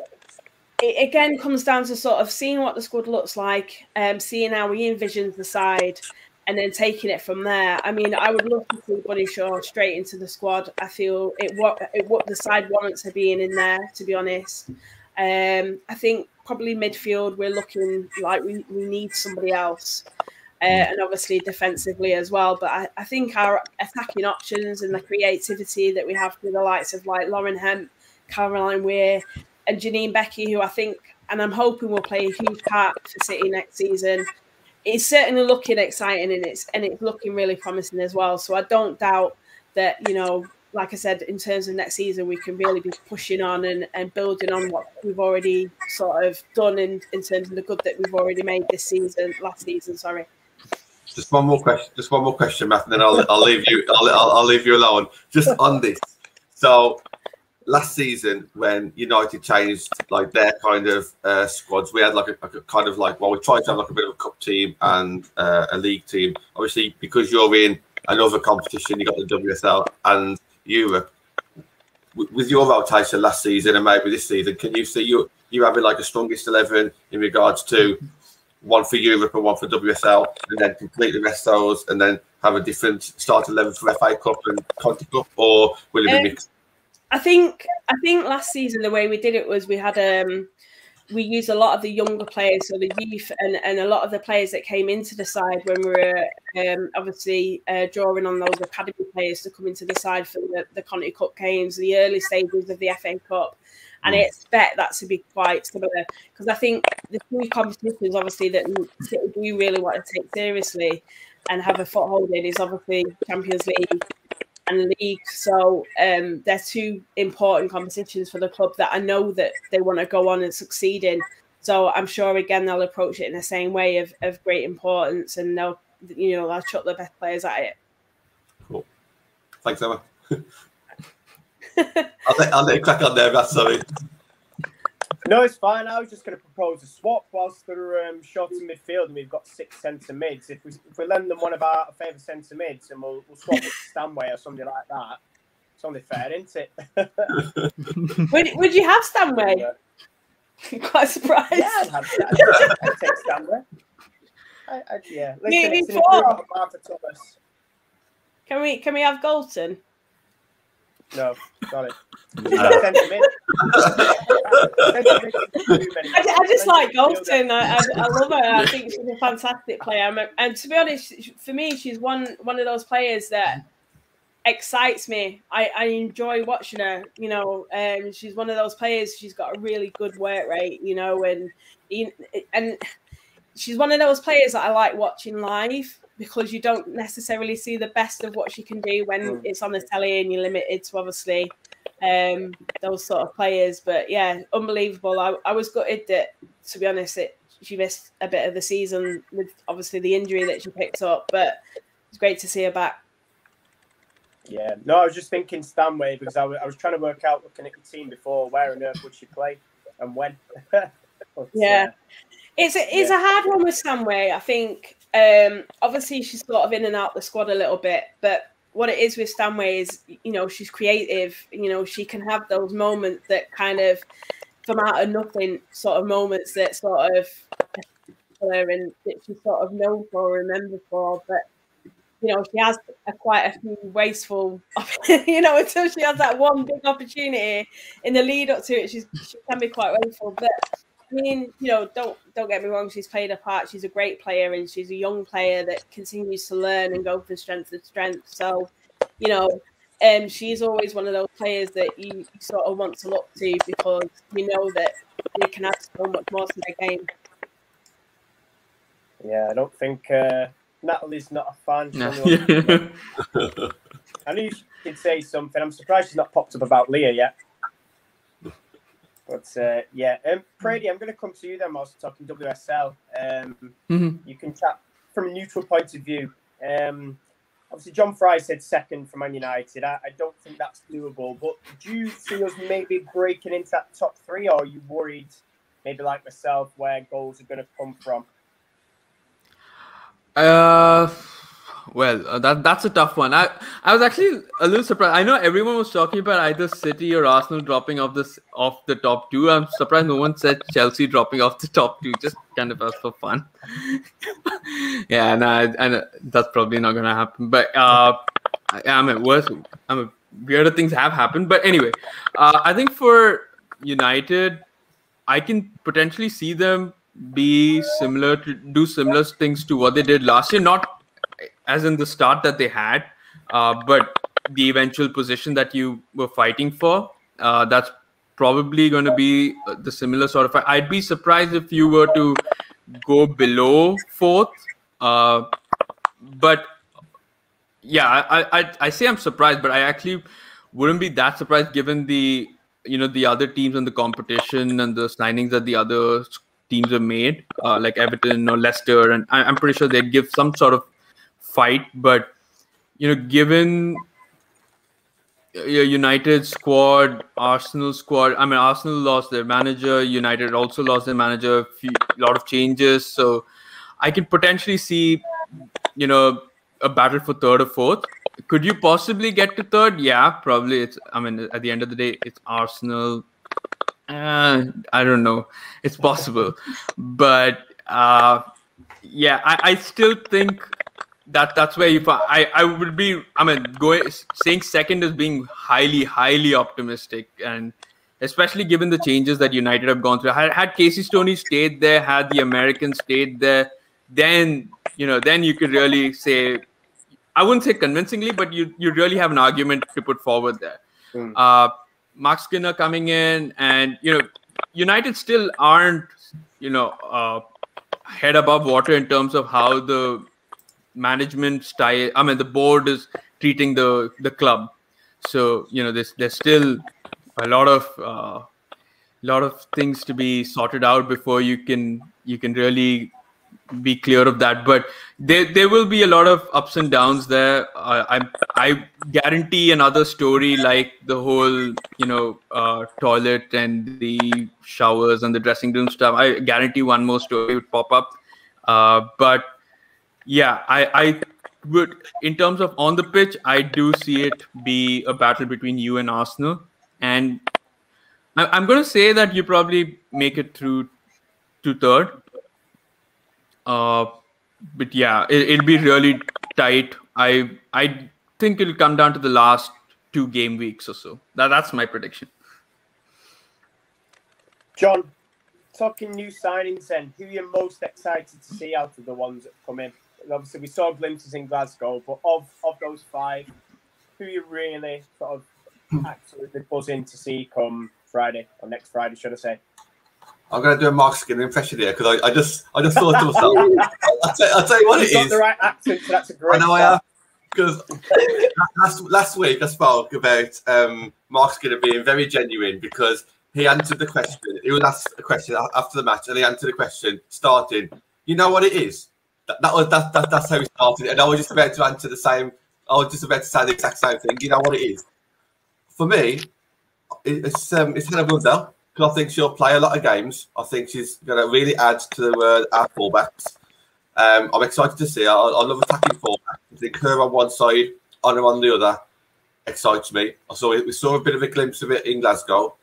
again comes down to sort of seeing what the squad looks like, seeing how we envision the side, and then taking it from there. I mean, I would love to see Bunny Shaw straight into the squad. I feel what the side warrants her being in there, to be honest. I think probably midfield, we're looking like we need somebody else. And obviously defensively as well. But I think our attacking options and the creativity that we have with the likes of like Lauren Hemp, Caroline Weir, and Janine Becky, who I think, and I'm hoping will play a huge part for City next season, it's certainly looking exciting, and it's looking really promising as well. So I don't doubt that, you know, like I said, in terms of next season, we can really be pushing on and building on what we've already sort of done in terms of the good that we've already made last season. Sorry. Just one more question, Matt, and then I'll leave you. I'll leave you alone. Just on this. So last season, when United changed like their kind of squads, we had like a kind of like, well, we tried to have like a bit of a cup team and a league team. Obviously, because you're in another competition, you got the WSL and Europe. With your rotation last season and maybe this season, can you see you having like a strongest 11 in regards to one for Europe and one for WSL, and then completely rest those, and then have a different start 11 for FA Cup and Conti Cup, or will it be mixed? I think last season the way we did it was we had we used a lot of the younger players, so the youth, and a lot of the players that came into the side when we were obviously drawing on those academy players to come into the side for the Conti Cup games, the early stages of the FA Cup. And I expect that to be quite similar, because I think the two competitions, obviously, that City do really want to take seriously and have a foothold in is obviously Champions League and League. So they're two important competitions for the club that I know that they want to go on and succeed in. So I'm sure, again, they'll approach it in the same way of great importance, and they'll chuck the best players at it. Cool. Thanks, Emma. I'll let you crack on there, Matt, sorry. No, it's fine. I was just going to propose a swap whilst they're short in midfield, and we've got 6 centre mids. If we lend them one of our favourite centre mids, and we'll swap with Stanway or something like that, it's only fair, isn't it? would you have Stanway? Yeah. Quite surprised. Yeah, I'd take Stanway. Yeah. Listen, it's an improvement on Martha Thomas. Can we have Galton? No, sorry. I just like Galton. I love her. I think she's a fantastic player. And to be honest, for me, she's one of those players that excites me. I enjoy watching her. You know, she's one of those players. She's got a really good work rate. You know, and she's one of those players that I like watching live, because you don't necessarily see the best of what she can do when it's on the telly, and you're limited to obviously those sort of players. But yeah, unbelievable. I was gutted that, to be honest, she missed a bit of the season with obviously the injury that she picked up, but it's great to see her back. Yeah, no, I was just thinking Stanway, because I was trying to work out, looking at your team before, where on earth would she play and when. But, yeah. It's a hard one with Stanway, I think. Obviously, she's sort of in and out the squad a little bit, but what it is with Stanway is, you know, she's creative. You know, she can have those moments that kind of from out of nothing sort of moments that sort of her and that she's sort of known for, remembered for. But you know, she has quite a few wasteful, you know, until she has that one big opportunity in the lead up to it, she can be quite wasteful. But I mean, you know, don't get me wrong, she's played a part. She's a great player, and she's a young player that continues to learn and go from strength to strength. So, you know, she's always one of those players that you sort of want to look to because you know that they can add so much more to their game. Yeah, I don't think Natalie's not a fan. No. I knew she'd say something. I'm surprised she's not popped up about Leah yet. But yeah, Prady, I'm going to come to you then whilst talking WSL. You can chat from a neutral point of view. Obviously, John Fry said second for Man United. I don't think that's doable. But do you see us maybe breaking into that top three, or are you worried, maybe like myself, where goals are going to come from? Well, that's a tough one. I was actually a little surprised. I know everyone was talking about either City or Arsenal dropping off the top two. I'm surprised no one said Chelsea dropping off the top two. Just kind of as for fun. Yeah, and that's probably not gonna happen. But weirder things have happened. But anyway, I think for United, I can potentially see them do similar things to what they did last year, not as in the start that they had, but the eventual position that you were fighting for. That's probably going to be the similar sort of. I'd be surprised if you were to go below fourth, but yeah, I say I'm surprised, but I actually wouldn't be that surprised given the other teams in the competition and the signings that the other teams have made, like Everton or Leicester, and I'm pretty sure they'd give some sort of fight. But given United squad, Arsenal squad, I mean, Arsenal lost their manager, United also lost their manager, a lot of changes, so I could potentially see a battle for third or fourth. Could you possibly get to third? Yeah, probably. At the end of the day, it's Arsenal. I don't know. It's possible. But yeah, I still think that's where I would be. Saying second is being highly optimistic, and especially given the changes that United have gone through. Had Casey Stoney stayed there, had the Americans stayed there, then you could really say, I wouldn't say convincingly, but you really have an argument to put forward there. Mark Skinner coming in, and United still aren't head above water in terms of how the management style, the board is treating the club. So there's still a lot of things to be sorted out before you can really be clear of that. But there will be a lot of ups and downs there. I guarantee another story like the whole toilet and the showers and the dressing room stuff. I guarantee one more story would pop up. But yeah, I would, in terms of on the pitch, I do see it be a battle between you and Arsenal, and I'm going to say that you probably make it through to third. But yeah, it'll be really tight. I think it'll come down to the last 2 game weeks or so. That's my prediction. John, talking new signings then, who are you most excited to see out of the ones that come in? And obviously, we saw glimpses in Glasgow, but of those 5, who are you really sort of absolutely buzzing to see come Friday, or next Friday, should I say? I'm going to do a Mark Skinner impression here because I just thought to myself, I'll tell you what it is. You've got the right accent, so that's a great I know I have. Because last week I spoke about Mark Skinner being very genuine because he answered the question. He was asked a question after the match, and he answered the question starting, you know what it is? That's how he started. And I was just about to answer the same. I was just about to say the exact same thing. You know what it is? For me, it's Hannah Blundell. Because I think she'll play a lot of games. I think she's going to really add to our fullbacks. I'm excited to see her. I love attacking fullbacks. I think her on one side, on him on the other excites me. We saw a bit of a glimpse of it in Glasgow.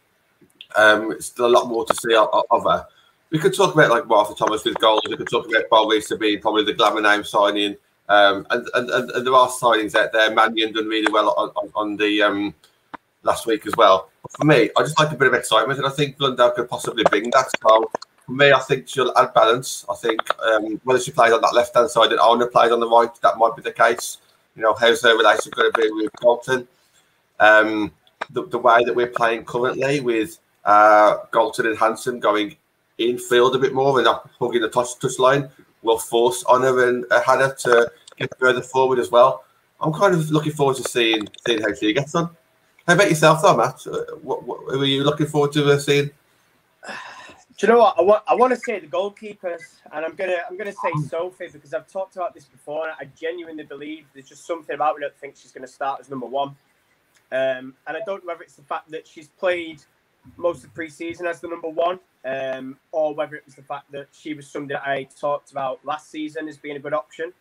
Still a lot more to see of her. We could talk about like Martha Thomas with goals. We could talk about Boris being probably the glamour name signing. And there are signings out there. Mannion done really well on the last week as well. But for me, I just like a bit of excitement, and I think Blundell could possibly bring that. So for me, I think she'll add balance. I think whether she plays on that left-hand side and Ona plays on the right, that might be the case. You know, how's her relationship going to be with Galton? The way that we're playing currently with Galton and Hansen going infield a bit more and not hugging the touch line will force Ona and Hannah to get further forward as well. I'm kind of looking forward to seeing how she gets on. How about yourself, though, Matt? What are you looking forward to seeing? Do you know what? I want to say the goalkeepers, and I'm gonna say Sophie, because I've talked about this before, and I genuinely believe there's just something about me that thinks she's going to start as number one. And I don't know whether it's the fact that she's played most of the pre-season as the number one, or whether it was the fact that she was somebody that I talked about last season as being a good option.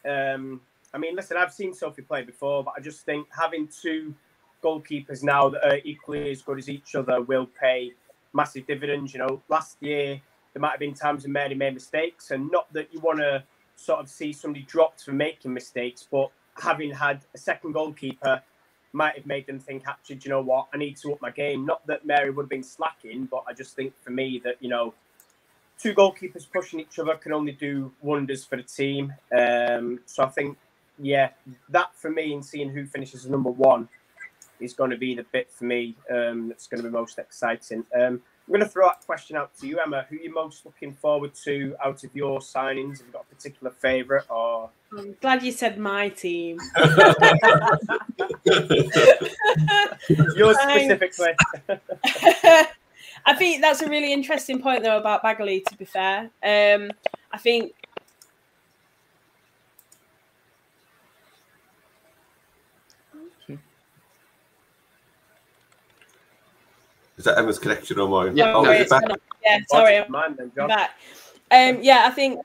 I mean, listen, I've seen Sophie play before, but I just think having two goalkeepers now that are equally as good as each other will pay massive dividends. You know, last year there might have been times when Mary made mistakes, and not that you want to sort of see somebody dropped for making mistakes, but having had a second goalkeeper might have made them think, actually, do you know what, I need to up my game. Not that Mary would have been slacking, but I just think for me that, you know, two goalkeepers pushing each other can only do wonders for the team. So I think, yeah, that for me, and seeing who finishes as number one is going to be the bit for me that's going to be most exciting. I'm going to throw a question out to you, Emma. Who are you most looking forward to out of your signings? Have you got a particular favourite? Or I'm glad you said my team. Yours specifically. I think that's a really interesting point, though, about Bagley, to be fair. I think Is that Emma's connection or mine? Yeah, sorry, sorry, I'm back. Yeah, I think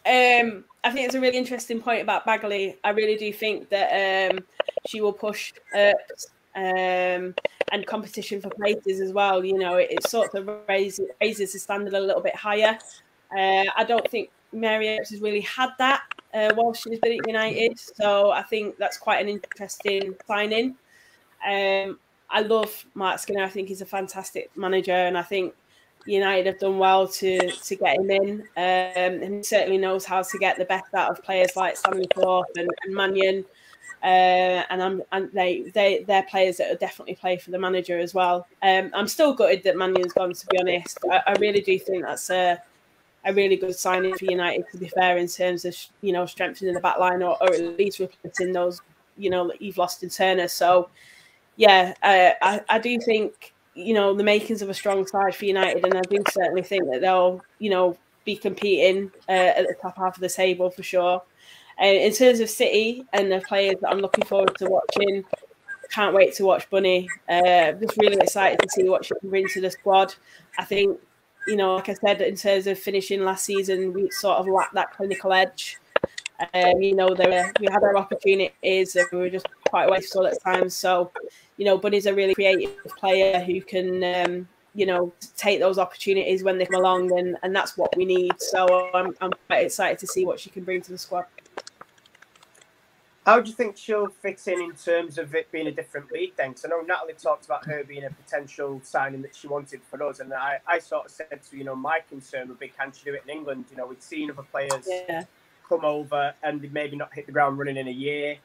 it's a really interesting point about Bagley. I really do think that she will push and competition for places as well. You know, it sort of raises the standard a little bit higher. I don't think Mary Earps has really had that while she's been at United, so I think that's quite an interesting signing. I love Mark Skinner. I think he's a fantastic manager, and I think United have done well to get him in. And he certainly knows how to get the best out of players like Stanley Thorpe and Mannion. And they're players that will definitely play for the manager as well. I'm still gutted that Mannion's gone, to be honest. I really do think that's a really good signing for United, to be fair, in terms of, you know, strengthening the back line or at least replacing those, you know, that you've lost in Turner. So yeah, I do think, you know, the makings of a strong side for United, and I do certainly think that they'll, you know, be competing at the top half of the table for sure. In terms of City and the players that I'm looking forward to watching, can't wait to watch Bunny. Just really excited to see what she can bring to the squad. I think, you know, like I said, in terms of finishing last season, we sort of lacked that clinical edge. You know, we had our opportunities and we were just quite wasteful at times. So, you know, Bunny's a really creative player who can, you know, take those opportunities when they come along, and that's what we need. So I'm quite excited to see what she can bring to the squad. How do you think she'll fit in terms of it being a different league then? Because I know Natalie talked about her being a potential signing that she wanted for us, and I sort of said to, you know, my concern would be, can she do it in England? You know, we've seen other players come over and they maybe not hit the ground running in a year.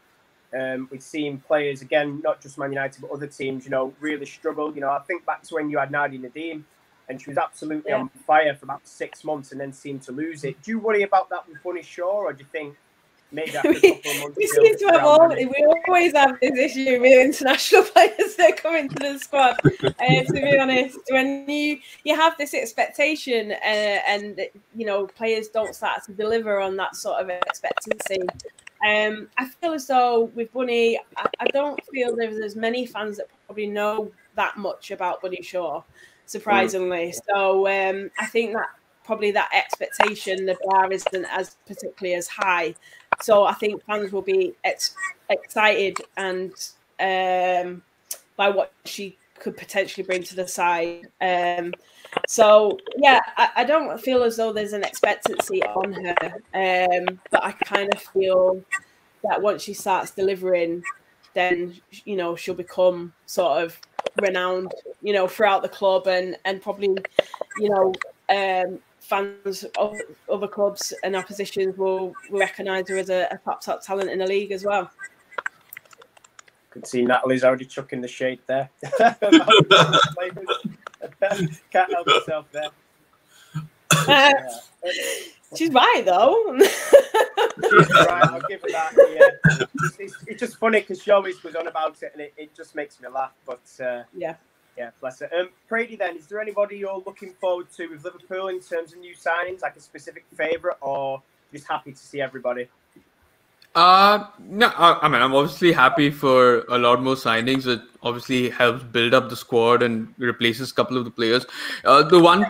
We've seen players, again, not just Man United, but other teams, you know, really struggle. You know, I think back to when you had Nadia Nadim, and she was absolutely on fire for about 6 months and then seemed to lose it. Do you worry about that with Bunny Shaw, or do you think maybe after a couple of months we always have this issue with international players that come into the squad? To be honest, when you have this expectation and you know, players don't start to deliver on that sort of expectancy. I feel as though with Bunny, I don't feel there's as many fans that probably know that much about Bunny Shaw, surprisingly. So I think that probably that expectation, the bar isn't as particularly as high. So I think fans will be excited and by what she could potentially bring to the side. So yeah, I don't feel as though there's an expectancy on her, but I kind of feel that once she starts delivering, then she'll become sort of renowned, throughout the club and probably, fans of other clubs and oppositions will recognise her as a top talent in the league as well. Could see Natalie's already chucking the shade there. Can't help herself there. She's right though. She's right. I'll give her that. Yeah, it's just funny because she always goes on about it, and it just makes me laugh. But yeah, bless her. Prady, then, is there anybody you're looking forward to with Liverpool in terms of new signings, like a specific favourite, or just happy to see everybody? No, I mean, I'm obviously happy for a lot more signings. It obviously helps build up the squad and replaces a couple of the players. The one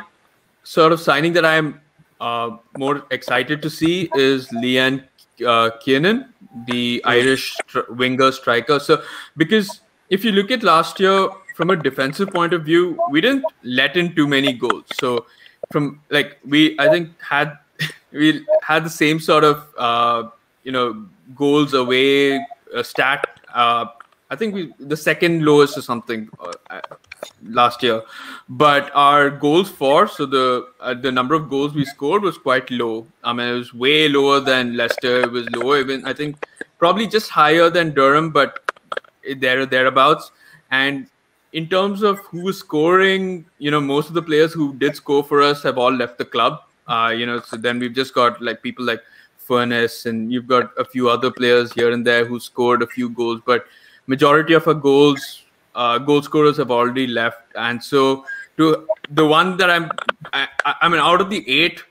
sort of signing that I'm more excited to see is Leanne Kiernan, the Irish winger striker. So, because if you look at last year from a defensive point of view, we didn't let in too many goals. So, from like we had the same sort of goals away stat. I think the second lowest or something last year, but our goals for, so the number of goals we scored was quite low. I mean, it was way lower than Leicester. It was lower, even I think probably just higher than Durham, but thereabouts. And in terms of who was scoring, most of the players who did score for us have all left the club. So then we've just got like people like Furness, and you've got a few other players here and there who scored a few goals, but majority of our goal scorers have already left. And so to the one that I mean, out of the 8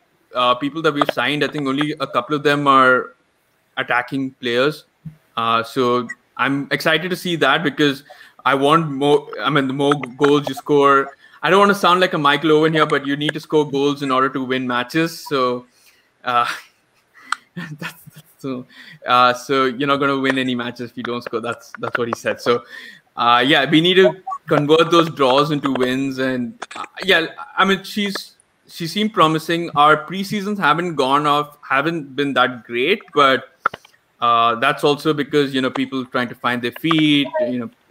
people that we've signed, I think only a couple of them are attacking players. So I'm excited to see that, because I want more. I mean, the more goals you score, I don't want to sound like a Michael Owen here, but you need to score goals in order to win matches. So so you're not going to win any matches if you don't score. That's what he said. So we need to convert those draws into wins. And I mean, she seemed promising. Our preseasons haven't been that great, but that's also because people trying to find their feet.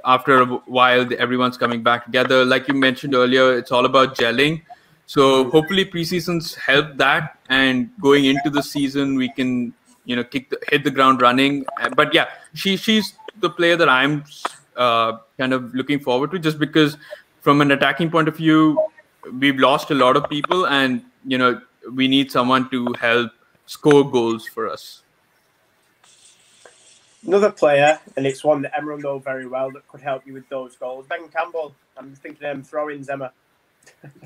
After a while, everyone's coming back together. Like you mentioned earlier, it's all about gelling. So hopefully preseasons help that, and going into the season we can hit the ground running. But yeah, she's the player that I'm kind of looking forward to, just because from an attacking point of view, we've lost a lot of people, and we need someone to help score goals for us. Another player, and it's one that Emma will know very well, that could help you with those goals. Megan Campbell. I'm thinking of throw-ins, Emma.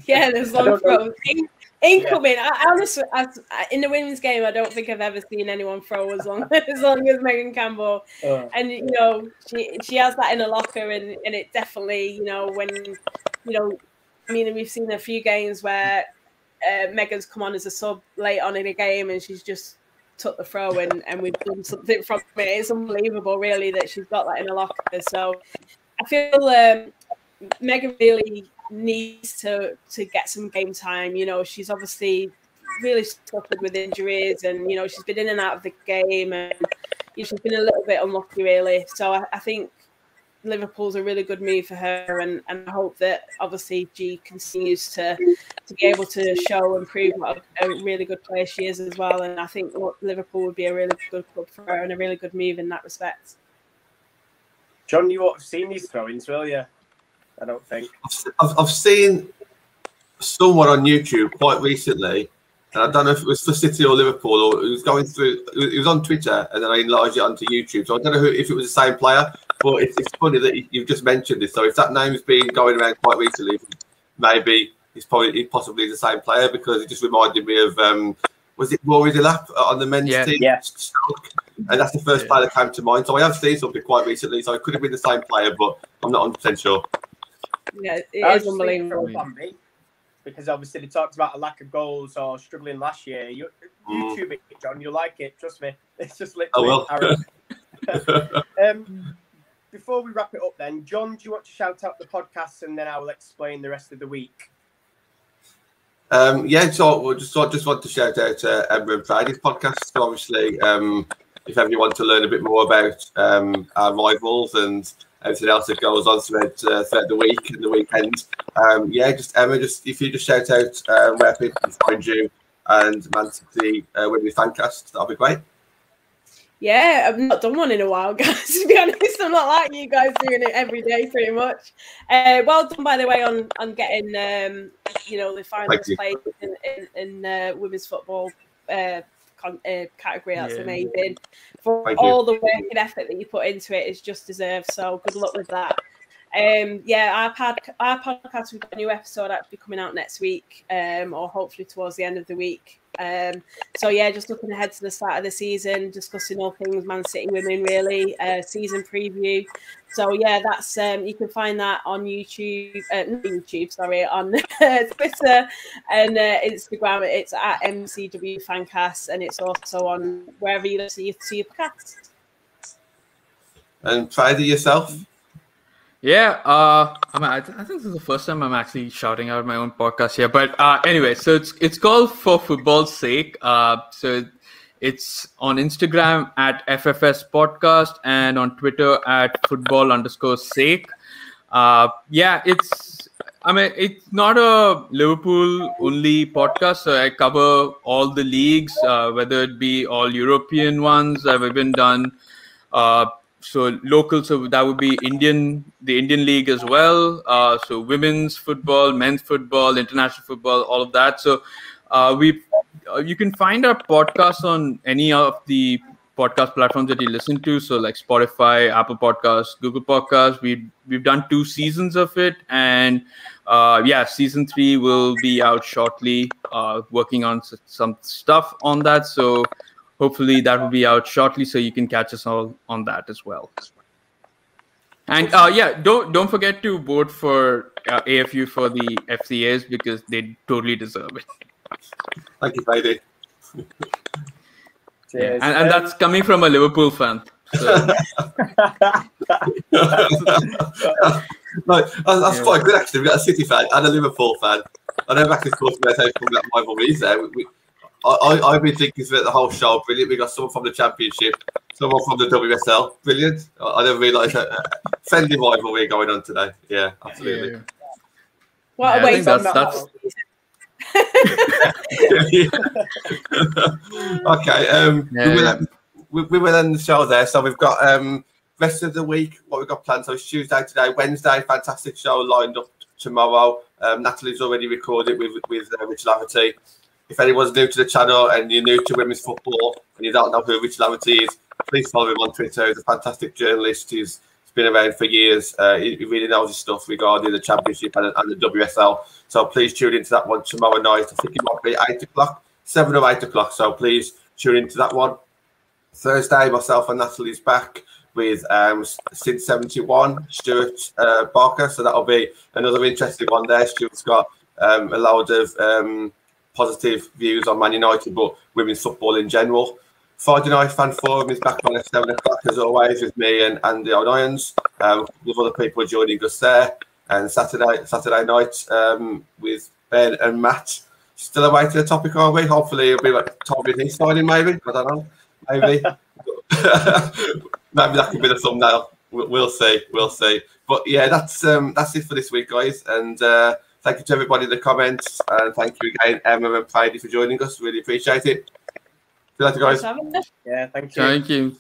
Yeah, there's long throws incoming. Yeah. I honestly, in the women's game, I don't think I've ever seen anyone throw as long as Megan Campbell. And she has that in a locker, and it definitely when I mean, we've seen a few games where Megan's come on as a sub late on in a game, and she's just took the throw and we've done something from it. It's unbelievable, really, that she's got that in a locker. So I feel Megan really needs to get some game time. She's obviously really suffered with injuries, and she's been in and out of the game, and she's been a little bit unlucky, really. So I think Liverpool's a really good move for her, and I hope that obviously G continues to be able to show and prove what a really good player she is as well. And I think Liverpool would be a really good club for her and a really good move in that respect. John, you won't have seen these throw-ins, will you? I don't think. I've seen someone on YouTube quite recently, and I don't know if it was for City or Liverpool, or it was going through. It was on Twitter, and then I enlarged it onto YouTube. So I don't know if it was the same player, but it's funny that you've just mentioned this. So if that name's been going around quite recently, maybe it's possibly the same player, because it just reminded me of was it Rory Delap on the men's team? Yeah. And that's the first player that came to mind. So I have seen something quite recently, so it could have been the same player, but I'm not 100% sure. Yeah, it is unbelievable. because obviously they talked about a lack of goals or struggling last year. YouTube it, John. You'll like it. Trust me. It's just literally. Before we wrap it up, then, John, do you want to shout out the podcast, and then I will explain the rest of the week? Yeah, so we just want to shout out Emma and Prady's podcast. So obviously, if ever you want to learn a bit more about our rivals and everything else that goes on throughout the week and the weekend, Emma, if you just shout out where people can find you and Man City Women's Fancast, that'll be great. Yeah, I've not done one in a while, guys. To be honest, I'm not like you guys doing it every day, pretty much. Well done, by the way, on getting the finals played in women's football category. That's amazing. For all the work and effort that you put into it is just deserved. So good luck with that. Our podcast, we've got a new episode actually coming out next week, or hopefully towards the end of the week. Just looking ahead to the start of the season, discussing all things Man City women, really, season preview. So yeah, that's you can find that on YouTube, on Twitter and Instagram. It's at MCW Fancast, and it's also on wherever you listen to your podcast. And Prady, yourself? Yeah, I think this is the first time I'm actually shouting out my own podcast here. But anyway, so it's called For Football's Sake. So it's on Instagram at FFS Podcast and on Twitter at football_sake. It's not a Liverpool only podcast. So I cover all the leagues, whether it be all European ones that have been done. So local, so that would be the Indian League as well. So women's football, men's football, international football, all of that. So you can find our podcast on any of the podcast platforms that you listen to. So like Spotify, Apple Podcasts, Google Podcasts. We've done 2 seasons of it, and season 3 will be out shortly. Working on some stuff on that. So hopefully that will be out shortly, so you can catch us all on that as well. And don't forget to vote for AFU for the FCAs, because they totally deserve it. Thank you, Prady. Cheers. And that's coming from a Liverpool fan. So. That's quite good, actually. We've got a City fan and a Liverpool fan. I know back and forth about how that rivalries there. I've been thinking throughout the whole show, brilliant. We got someone from the Championship, someone from the WSL, brilliant. I didn't realise a friendly rivalry going on today. Yeah, absolutely. Yeah. What a way that's okay. We will end the show there. So we've got rest of the week. What we've got planned. So it's Tuesday today, Wednesday. Fantastic show lined up tomorrow. Natalie's already recorded with Rich Laverty. If anyone's new to the channel and you're new to women's football and you don't know who Rich Laverty is, please follow him on Twitter. He's a fantastic journalist. He's been around for years. He really knows his stuff regarding the Championship and the WSL. So please tune into that one tomorrow night. I think it might be 8 o'clock, 7 or 8 o'clock. So please tune into that one. Thursday, myself and Natalie's back with Since 71, Stuart Barker. So that'll be another interesting one there. Stuart's got a load of positive views on Man United, but women's football in general. Friday night fan forum is back on at 7 o'clock as always with me and Andy O'Nyans. With other people joining us there. And Saturday night with Ben and Matt. Still away to the topic, are we? Hopefully it'll be like Tommy Lee signing, maybe. I don't know. Maybe. Maybe that could be the thumbnail. We'll see. But yeah, that's it for this week, guys. And thank you to everybody in the comments, and thank you again, Emma and Prady, for joining us. Really appreciate it. See you later, guys. Yeah, thank you. Thank you.